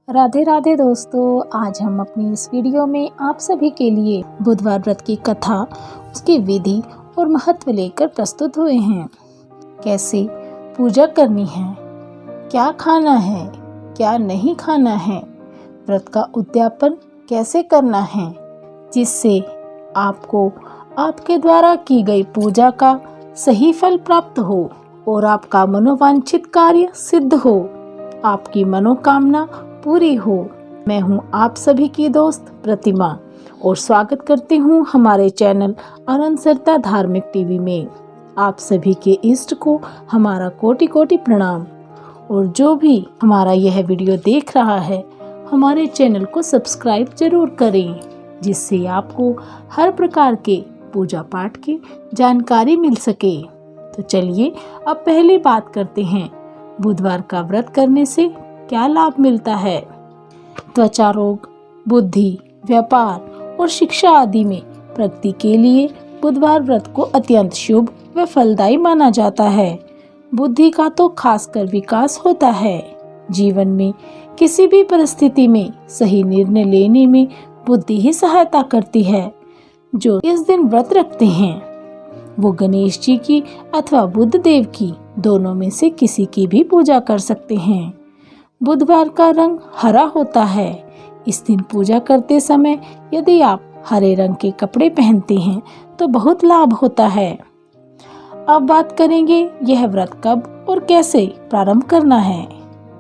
राधे राधे दोस्तों, आज हम अपनी इस वीडियो में आप सभी के लिए बुधवार व्रत की कथा, उसकी विधि और महत्व लेकर प्रस्तुत हुए हैं। कैसे पूजा करनी है, क्या खाना है, क्या नहीं खाना है, व्रत का उद्यापन कैसे करना है, जिससे आपको आपके द्वारा की गई पूजा का सही फल प्राप्त हो और आपका मनोवांछित कार्य सिद्ध हो, आपकी मनोकामना पूरी हो। मैं हूं आप सभी की दोस्त प्रतिमा और स्वागत करती हूं हमारे चैनल अनंत सरता धार्मिक टीवी में। आप सभी के इष्ट को हमारा कोटि कोटि प्रणाम। और जो भी हमारा यह वीडियो देख रहा है, हमारे चैनल को सब्सक्राइब जरूर करें, जिससे आपको हर प्रकार के पूजा पाठ की जानकारी मिल सके। तो चलिए अब पहले बात करते हैं, बुधवार का व्रत करने से क्या लाभ मिलता है। त्वचा रोग, बुद्धि, व्यापार और शिक्षा आदि में प्रगति के लिए बुधवार व्रत को अत्यंत शुभ व फलदायी माना जाता है। बुद्धि का तो खासकर विकास होता है। जीवन में किसी भी परिस्थिति में सही निर्णय लेने में बुद्धि ही सहायता करती है। जो इस दिन व्रत रखते हैं वो गणेश जी की अथवा बुद्ध देव की, दोनों में से किसी की भी पूजा कर सकते हैं। बुधवार का रंग हरा होता है। इस दिन पूजा करते समय यदि आप हरे रंग के कपड़े पहनते हैं तो बहुत लाभ होता है। अब बात करेंगे यह व्रत कब और कैसे प्रारंभ करना है।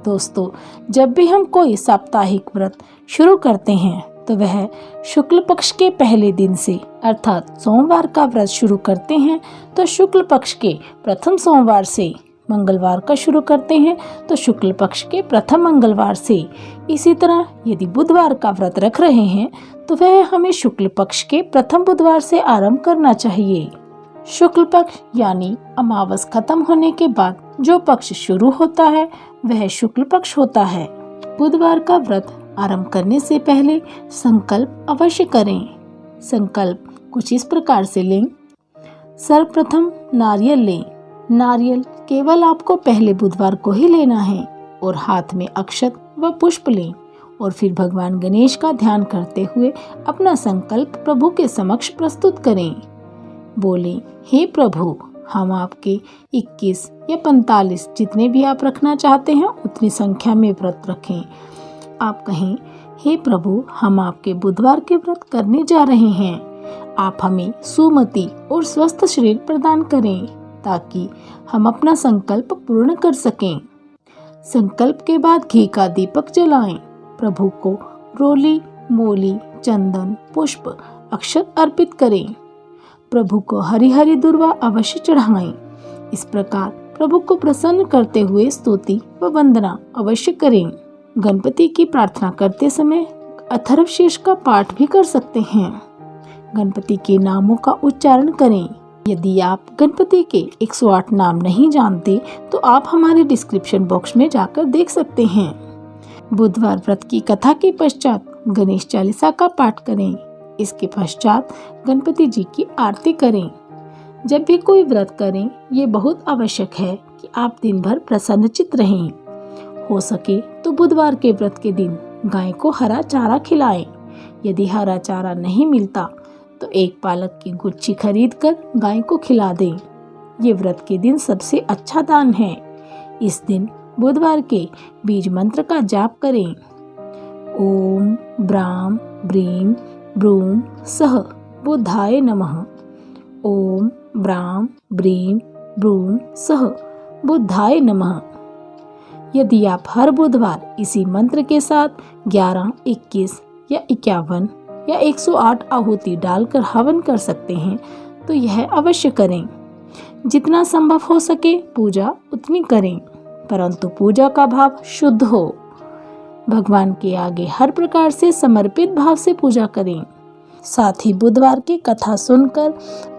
दोस्तों, जब भी हम कोई साप्ताहिक व्रत शुरू करते हैं तो वह शुक्ल पक्ष के पहले दिन से, अर्थात सोमवार का व्रत शुरू करते हैं तो शुक्ल पक्ष के प्रथम सोमवार से, मंगलवार का शुरू करते हैं तो शुक्ल पक्ष के प्रथम मंगलवार से। इसी तरह यदि बुधवार का व्रत रख रहे हैं तो वह हमें शुक्ल पक्ष के प्रथम बुधवार से आरंभ करना चाहिए। शुक्ल पक्ष यानी अमावस खत्म होने के बाद जो पक्ष शुरू होता है वह शुक्ल पक्ष होता है। बुधवार का व्रत आरंभ करने से पहले संकल्प अवश्य करें। संकल्प कुछ इस प्रकार से लें। सर्वप्रथम नारियल लें। नारियल केवल आपको पहले बुधवार को ही लेना है और हाथ में अक्षत व पुष्प लें और फिर भगवान गणेश का ध्यान करते हुए अपना संकल्प प्रभु के समक्ष प्रस्तुत करें। बोले, हे प्रभु, हम आपके 21 या 45 जितने भी आप रखना चाहते हैं उतनी संख्या में व्रत रखें। आप कहें, हे प्रभु, हम आपके बुधवार के व्रत करने जा रहे हैं। आप हमें सुमति और स्वस्थ शरीर प्रदान करें ताकि हम अपना संकल्प पूर्ण कर सकें। संकल्प के बाद घी का दीपक जलाएं। प्रभु को रोली, मोली, चंदन, पुष्प, अक्षत अर्पित करें। प्रभु को हरी हरी दुर्वा अवश्य चढ़ाएं। इस प्रकार प्रभु को प्रसन्न करते हुए स्तुति व वंदना अवश्य करें। गणपति की प्रार्थना करते समय अथर्वशीर्ष का पाठ भी कर सकते हैं। गणपति के नामों का उच्चारण करें। यदि आप गणपति के 108 नाम नहीं जानते तो आप हमारे डिस्क्रिप्शन बॉक्स में जाकर देख सकते हैं। बुधवार व्रत की कथा के पश्चात गणेश चालीसा का पाठ करें। इसके पश्चात गणपति जी की आरती करें। जब भी कोई व्रत करें, ये बहुत आवश्यक है कि आप दिन भर प्रसन्नचित्त रहें। हो सके तो बुधवार के व्रत के दिन गाय को हरा चारा खिलाएं। यदि हरा चारा नहीं मिलता तो एक पालक की गुच्छी खरीदकर गाय को खिला दें। ये व्रत के दिन सबसे अच्छा दान है। इस दिन बुधवार के बीज मंत्र का जाप करें। ओम ब्राम ब्रीम ब्रूम सह बुधाय नमः। ओम ब्राम ब्रीम ब्रूम सह बुधाय नमः। यदि आप हर बुधवार इसी मंत्र के साथ 11, 21 या 51 या 108 आहुति डालकर हवन कर सकते हैं तो यह अवश्य करें। जितना संभव हो सके पूजा उतनी करें, परंतु पूजा का भाव शुद्ध हो। भगवान के आगे हर प्रकार से समर्पित भाव से पूजा करें। साथ ही बुधवार की कथा सुनकर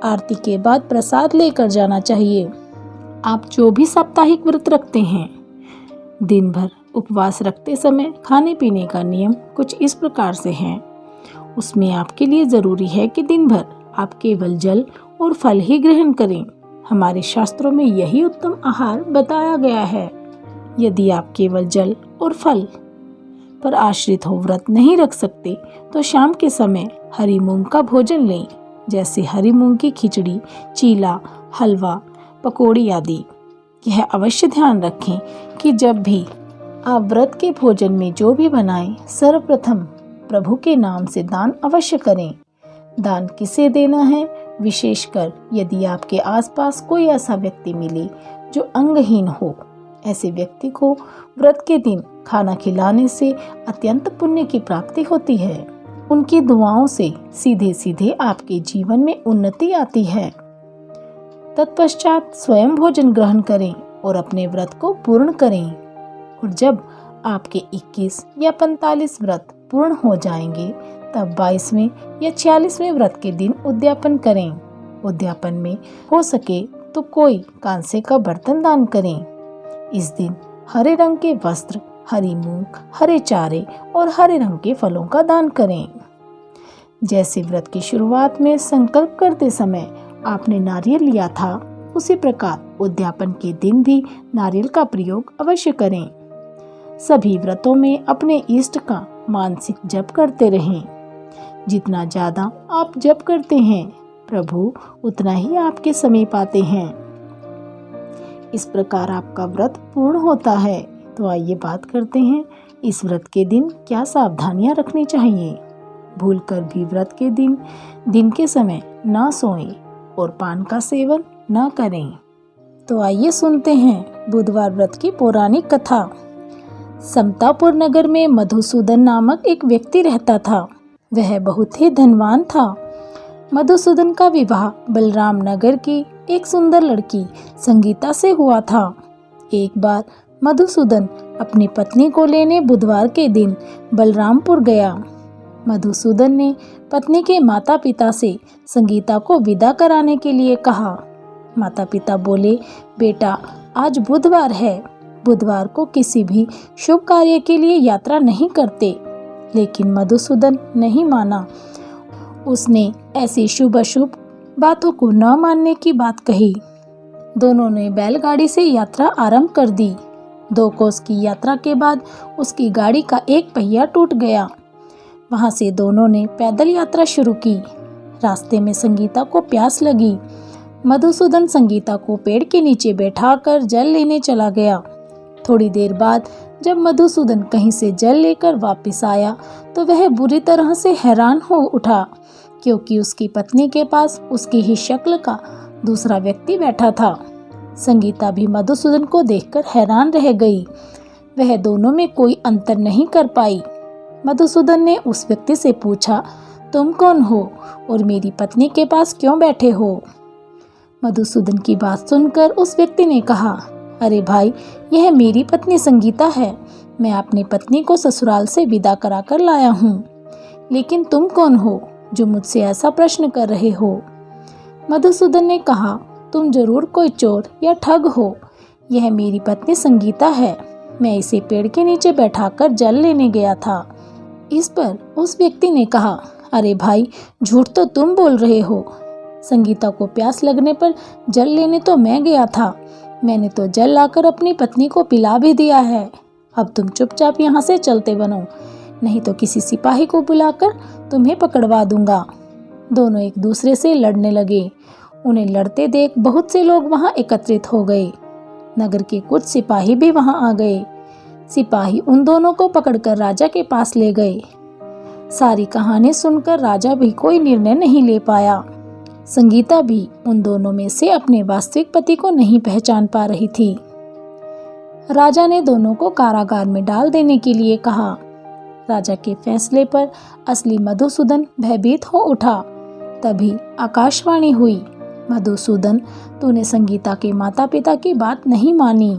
आरती के बाद प्रसाद लेकर जाना चाहिए। आप जो भी साप्ताहिक व्रत रखते हैं, दिन भर उपवास रखते समय खाने पीने का नियम कुछ इस प्रकार से है। उसमें आपके लिए जरूरी है कि दिन भर आप केवल जल और फल ही ग्रहण करें। हमारे शास्त्रों में यही उत्तम आहार बताया गया है। यदि आप केवल जल और फल पर आश्रित हो व्रत नहीं रख सकते तो शाम के समय हरी मूंग का भोजन लें, जैसे हरी मूंग की खिचड़ी, चीला, हलवा, पकौड़ी आदि। यह अवश्य ध्यान रखें कि जब भी आप व्रत के भोजन में जो भी बनाएं, सर्वप्रथम प्रभु के नाम से दान अवश्य करें। दान किसे देना है? विशेषकर यदि आपके आसपास कोई ऐसा व्यक्ति मिले जो अंगहीन हो, ऐसे व्यक्ति को व्रत के दिन खाना खिलाने से अत्यंत पुण्य की प्राप्ति होती है। उनकी दुआओं से सीधे सीधे आपके जीवन में उन्नति आती है। तत्पश्चात स्वयं भोजन ग्रहण करें और अपने व्रत को पूर्ण करें। और जब आपके 21 या 45 व्रत पूर्ण हो जाएंगे, तब 22वें या 46वें व्रत के दिन उद्यापन करें। उद्यापन में हो सके तो कोई कांसे का बर्तन दान करें। इस दिन हरे रंग के वस्त्र, हरी मूंग, हरे चारे और हरे रंग के फलों का दान करें। जैसे व्रत की शुरुआत में संकल्प करते समय आपने नारियल लिया था, उसी प्रकार उद्यापन के दिन भी नारियल का प्रयोग अवश्य करें। सभी व्रतों में अपने इष्ट का मानसिक जप करते रहें। जितना ज्यादा आप जप करते हैं, प्रभु उतना ही आपके समीप आते हैं। इस प्रकार आपका व्रत पूर्ण होता है। तो आइए बात करते हैं इस व्रत के दिन क्या सावधानियां रखनी चाहिए। भूलकर भी व्रत के दिन के समय ना सोएं और पान का सेवन न करें। तो आइए सुनते हैं बुधवार व्रत की पौराणिक कथा। समतापुर नगर में मधुसूदन नामक एक व्यक्ति रहता था। वह बहुत ही धनवान था। मधुसूदन का विवाह बलराम नगर की एक सुंदर लड़की संगीता से हुआ था। एक बार मधुसूदन अपनी पत्नी को लेने बुधवार के दिन बलरामपुर गया। मधुसूदन ने पत्नी के माता पिता से संगीता को विदा कराने के लिए कहा। माता पिता बोले, बेटा आज बुधवार है, बुधवार को किसी भी शुभ कार्य के लिए यात्रा नहीं करते। लेकिन मधुसूदन नहीं माना। उसने ऐसी शुभ अशुभ बातों को न मानने की बात कही। दोनों ने बैलगाड़ी से यात्रा आरंभ कर दी। 2 कोस की यात्रा के बाद उसकी गाड़ी का एक पहिया टूट गया। वहां से दोनों ने पैदल यात्रा शुरू की। रास्ते में संगीता को प्यास लगी। मधुसूदन संगीता को पेड़ के नीचे बैठाकर जल लेने चला गया। थोड़ी देर बाद जब मधुसूदन कहीं से जल लेकर वापस आया तो वह बुरी तरह से हैरान हो उठा, क्योंकि उसकी पत्नी के पास उसकी ही शक्ल का दूसरा व्यक्ति बैठा था। संगीता भी मधुसूदन को देखकर हैरान रह गई। वह दोनों में कोई अंतर नहीं कर पाई। मधुसूदन ने उस व्यक्ति से पूछा, तुम कौन हो और मेरी पत्नी के पास क्यों बैठे हो? मधुसूदन की बात सुनकर उस व्यक्ति ने कहा, अरे भाई, यह मेरी पत्नी संगीता है। मैं अपनी पत्नी को ससुराल से विदा कराकर लाया हूँ। लेकिन तुम कौन हो जो मुझसे ऐसा प्रश्न कर रहे हो? मधुसूदन ने कहा, तुम जरूर कोई चोर या ठग हो। यह मेरी पत्नी संगीता है। मैं इसे पेड़ के नीचे बैठाकर जल लेने गया था। इस पर उस व्यक्ति ने कहा, अरे भाई, झूठ तो तुम बोल रहे हो। संगीता को प्यास लगने पर जल लेने तो मैं गया था। मैंने तो जल लाकर अपनी पत्नी को पिला भी दिया है। अब तुम चुपचाप यहाँ से चलते बनो, नहीं तो किसी सिपाही को बुलाकर तुम्हें पकड़वा दूंगा। दोनों एक दूसरे से लड़ने लगे। उन्हें लड़ते देख बहुत से लोग वहां एकत्रित हो गए। नगर के कुछ सिपाही भी वहां आ गए। सिपाही उन दोनों को पकड़कर राजा के पास ले गए। सारी कहानी सुनकर राजा भी कोई निर्णय नहीं ले पाया। संगीता भी उन दोनों में से अपने वास्तविक पति को नहीं पहचान पा रही थी। राजा ने दोनों को कारागार में डाल देने के लिए कहा। राजा के फैसले पर असली मधुसूदन भयभीत हो उठा। तभी आकाशवाणी हुई, मधुसूदन, तूने संगीता के माता पिता की बात नहीं मानी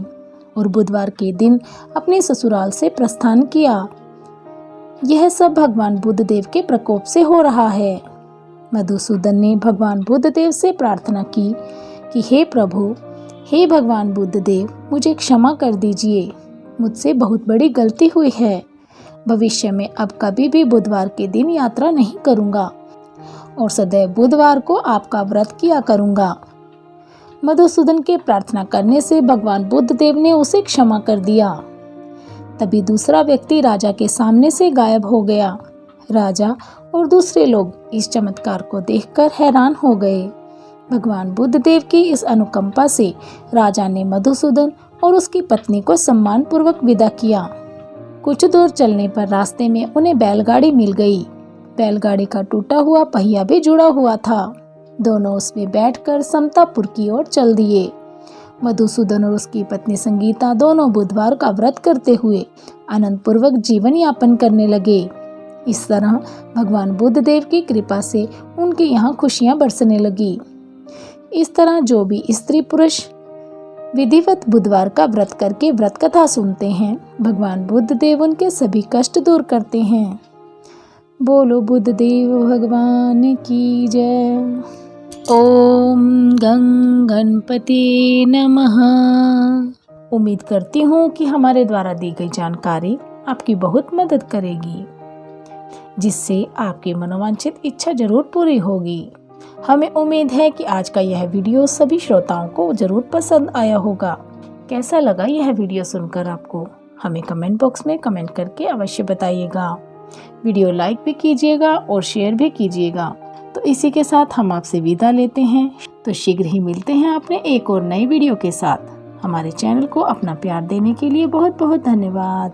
और बुधवार के दिन अपने ससुराल से प्रस्थान किया। यह सब भगवान बुद्धदेव के प्रकोप से हो रहा है। मधुसूदन ने भगवान बुद्धदेव से प्रार्थना की कि हे प्रभु, हे भगवान बुद्धदेव, मुझे क्षमा कर दीजिए। मुझसे बहुत बड़ी गलती हुई है। भविष्य में अब कभी भी बुधवार के दिन यात्रा नहीं करूंगा और सदैव बुधवार को आपका व्रत किया करूंगा। मधुसूदन के प्रार्थना करने से भगवान बुद्धदेव ने उसे क्षमा कर दिया। तभी दूसरा व्यक्ति राजा के सामने से गायब हो गया। राजा और दूसरे लोग इस चमत्कार को देखकर हैरान हो गए। भगवान बुद्धदेव की इस अनुकंपा से राजा ने मधुसूदन और उसकी पत्नी को सम्मान पूर्वक विदा किया। कुछ दूर चलने पर रास्ते में उन्हें बैलगाड़ी मिल गई। बैलगाड़ी का टूटा हुआ पहिया भी जुड़ा हुआ था। दोनों उसमें बैठकर समतापुर की ओर चल दिए। मधुसूदन और उसकी पत्नी संगीता दोनों बुधवार का व्रत करते हुए आनंद पूर्वक जीवन यापन करने लगे। इस तरह भगवान बुद्धदेव की कृपा से उनके यहाँ खुशियाँ बरसने लगी। इस तरह जो भी स्त्री पुरुष विधिवत बुधवार का व्रत करके व्रत कथा सुनते हैं, भगवान बुद्धदेव उनके सभी कष्ट दूर करते हैं। बोलो बुद्धदेव भगवान की जय। ओम गं गणपति नमः। उम्मीद करती हूँ कि हमारे द्वारा दी गई जानकारी आपकी बहुत मदद करेगी, जिससे आपकी मनोवांछित इच्छा जरूर पूरी होगी। हमें उम्मीद है कि आज का यह वीडियो सभी श्रोताओं को जरूर पसंद आया होगा। कैसा लगा यह वीडियो सुनकर आपको, हमें कमेंट बॉक्स में कमेंट करके अवश्य बताइएगा। वीडियो लाइक भी कीजिएगा और शेयर भी कीजिएगा। तो इसी के साथ हम आपसे विदा लेते हैं। तो शीघ्र ही मिलते हैं अपने एक और नई वीडियो के साथ। हमारे चैनल को अपना प्यार देने के लिए बहुत बहुत धन्यवाद।